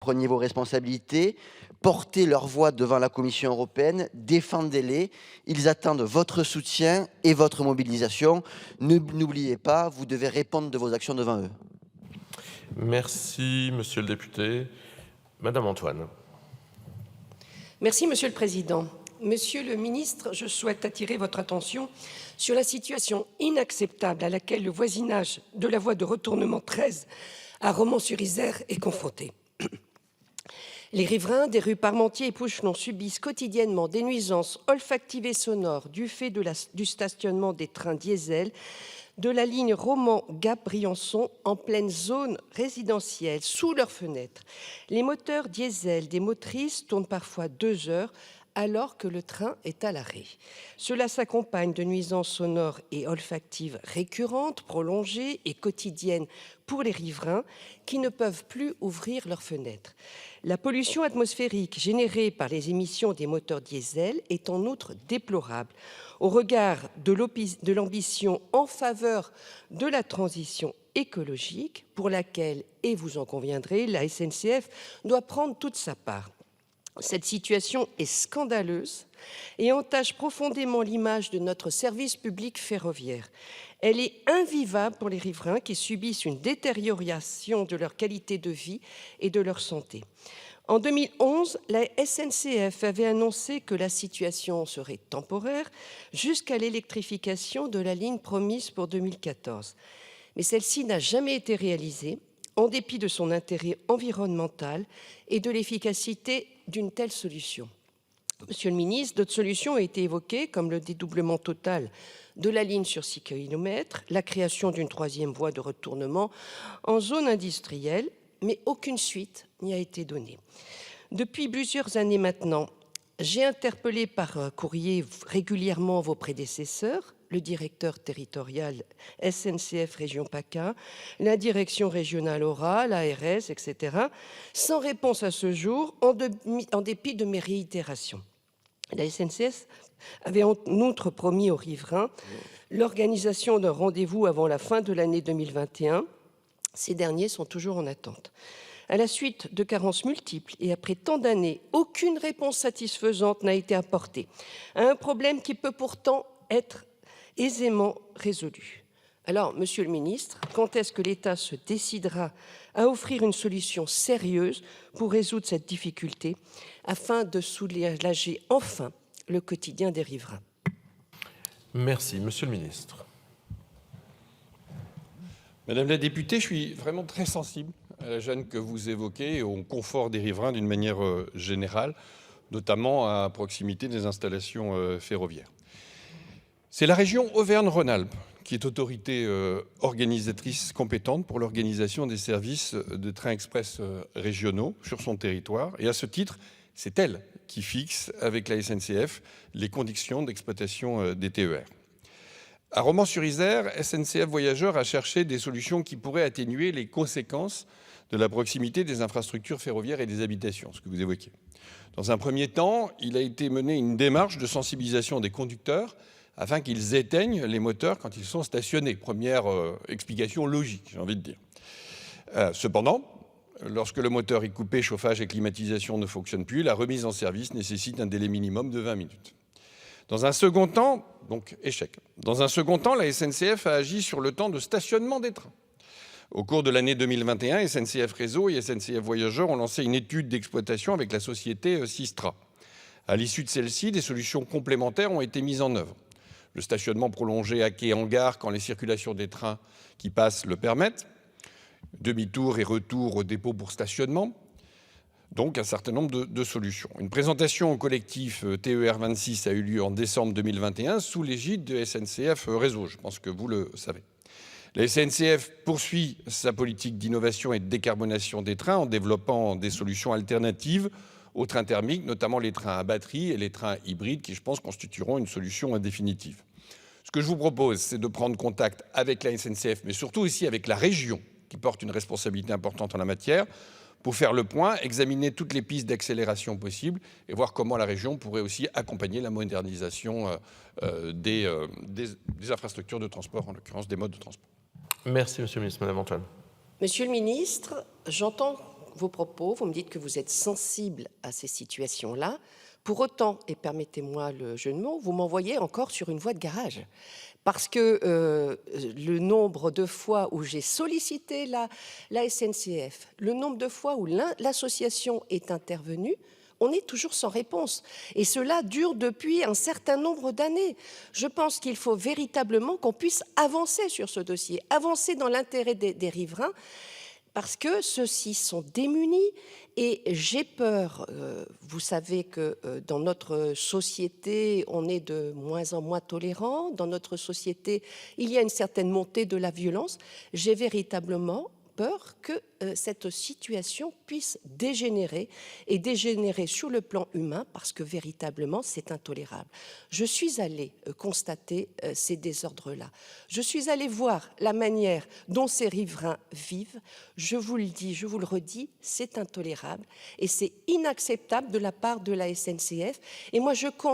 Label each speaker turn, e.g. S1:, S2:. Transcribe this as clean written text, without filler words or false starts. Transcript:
S1: Prenez vos responsabilités, portez leur voix devant la Commission européenne, défendez-les. Ils attendent votre soutien et votre mobilisation. N'oubliez pas, vous devez répondre de vos actions devant eux.
S2: Merci, monsieur le député. Madame Antoine.
S3: Merci, Monsieur le Président. Monsieur le ministre, je souhaite attirer votre attention sur la situation inacceptable à laquelle le voisinage de la voie de retournement 13 à Romans-sur-Isère est confronté. Les riverains des rues Parmentier et Pouchelon subissent quotidiennement des nuisances olfactives et sonores du fait du stationnement des trains diesel de la ligne Romans-Gap-Briançon en pleine zone résidentielle, sous leurs fenêtres. Les moteurs diesel des motrices tournent parfois 2 heures alors que le train est à l'arrêt. Cela s'accompagne de nuisances sonores et olfactives récurrentes, prolongées et quotidiennes pour les riverains qui ne peuvent plus ouvrir leurs fenêtres. La pollution atmosphérique générée par les émissions des moteurs diesel est en outre déplorable. Au regard de l'ambition en faveur de la transition écologique, pour laquelle, et vous en conviendrez, la SNCF doit prendre toute sa part. Cette situation est scandaleuse et entache profondément l'image de notre service public ferroviaire. Elle est invivable pour les riverains qui subissent une détérioration de leur qualité de vie et de leur santé. En 2011, la SNCF avait annoncé que la situation serait temporaire jusqu'à l'électrification de la ligne promise pour 2014. Mais celle-ci n'a jamais été réalisée, en dépit de son intérêt environnemental et de l'efficacité d'une telle solution. Monsieur le ministre, d'autres solutions ont été évoquées, comme le dédoublement total de la ligne sur 6 km, la création d'une 3e voie de retournement en zone industrielle, mais aucune suite n'y a été donnée. Depuis plusieurs années maintenant, j'ai interpellé par courrier régulièrement vos prédécesseurs, le directeur territorial SNCF Région PACA, la direction régionale ORA, l'ARS, etc., sans réponse à ce jour, en dépit de mes réitérations. La SNCF avait en outre promis aux riverains l'organisation d'un rendez-vous avant la fin de l'année 2021. Ces derniers sont toujours en attente. À la suite de carences multiples et après tant d'années, aucune réponse satisfaisante n'a été apportée à un problème qui peut pourtant être aisément résolu. Alors, Monsieur le ministre, quand est-ce que l'État se décidera à offrir une solution sérieuse pour résoudre cette difficulté afin de soulager enfin le quotidien des riverains?
S2: Merci, monsieur le ministre.
S4: Madame la députée, je suis vraiment très sensible à la gêne que vous évoquez et au confort des riverains d'une manière générale, notamment à proximité des installations ferroviaires. C'est la région Auvergne-Rhône-Alpes qui est autorité organisatrice compétente pour l'organisation des services de trains express régionaux sur son territoire. Et à ce titre, c'est elle qui fixe, avec la SNCF, les conditions d'exploitation des TER. À Romans-sur-Isère, SNCF Voyageurs a cherché des solutions qui pourraient atténuer les conséquences de la proximité des infrastructures ferroviaires et des habitations, ce que vous évoquiez. Dans un premier temps, il a été mené une démarche de sensibilisation des conducteurs afin qu'ils éteignent les moteurs quand ils sont stationnés. Première explication logique, j'ai envie de dire. Cependant, lorsque le moteur est coupé, chauffage et climatisation ne fonctionnent plus, la remise en service nécessite un délai minimum de 20 minutes. Dans un second temps, donc échec. Dans un second temps, la SNCF a agi sur le temps de stationnement des trains. Au cours de l'année 2021, SNCF Réseau et SNCF Voyageurs ont lancé une étude d'exploitation avec la société Sistra. À l'issue de celle-ci, des solutions complémentaires ont été mises en œuvre. Le stationnement prolongé à quai en gare quand les circulations des trains qui passent le permettent, demi-tour et retour au dépôt pour stationnement, donc un certain nombre de solutions. Une présentation au collectif TER 26 a eu lieu en décembre 2021 sous l'égide de SNCF Réseau, je pense que vous le savez. La SNCF poursuit sa politique d'innovation et de décarbonation des trains en développant des solutions alternatives aux trains thermiques, notamment les trains à batterie et les trains hybrides qui, je pense, constitueront une solution définitive. Ce que je vous propose, c'est de prendre contact avec la SNCF, mais surtout aussi avec la région, qui porte une responsabilité importante en la matière, pour faire le point, examiner toutes les pistes d'accélération possibles et voir comment la région pourrait aussi accompagner la modernisation des infrastructures de transport, en l'occurrence des modes de transport.
S2: Merci, monsieur le ministre. Madame Antoine.
S3: Monsieur le ministre, j'entends vos propos, vous me dites que vous êtes sensible à ces situations-là. Pour autant, et permettez-moi le jeu de mots, vous m'envoyez encore sur une voie de garage. Parce que le nombre de fois où j'ai sollicité la SNCF, le nombre de fois où l'association est intervenue, on est toujours sans réponse. Et cela dure depuis un certain nombre d'années. Je pense qu'il faut véritablement qu'on puisse avancer sur ce dossier, avancer dans l'intérêt des riverains, parce que ceux-ci sont démunis et j'ai peur, vous savez que dans notre société, on est de moins en moins tolérant, dans notre société, il y a une certaine montée de la violence. J'ai véritablement peur que cette situation puisse dégénérer et dégénérer sur le plan humain parce que véritablement c'est intolérable. Je suis allée constater ces désordres-là. Je suis allée voir la manière dont ces riverains vivent. Je vous le dis, je vous le redis, c'est intolérable et c'est inacceptable de la part de la SNCF. Et moi je compte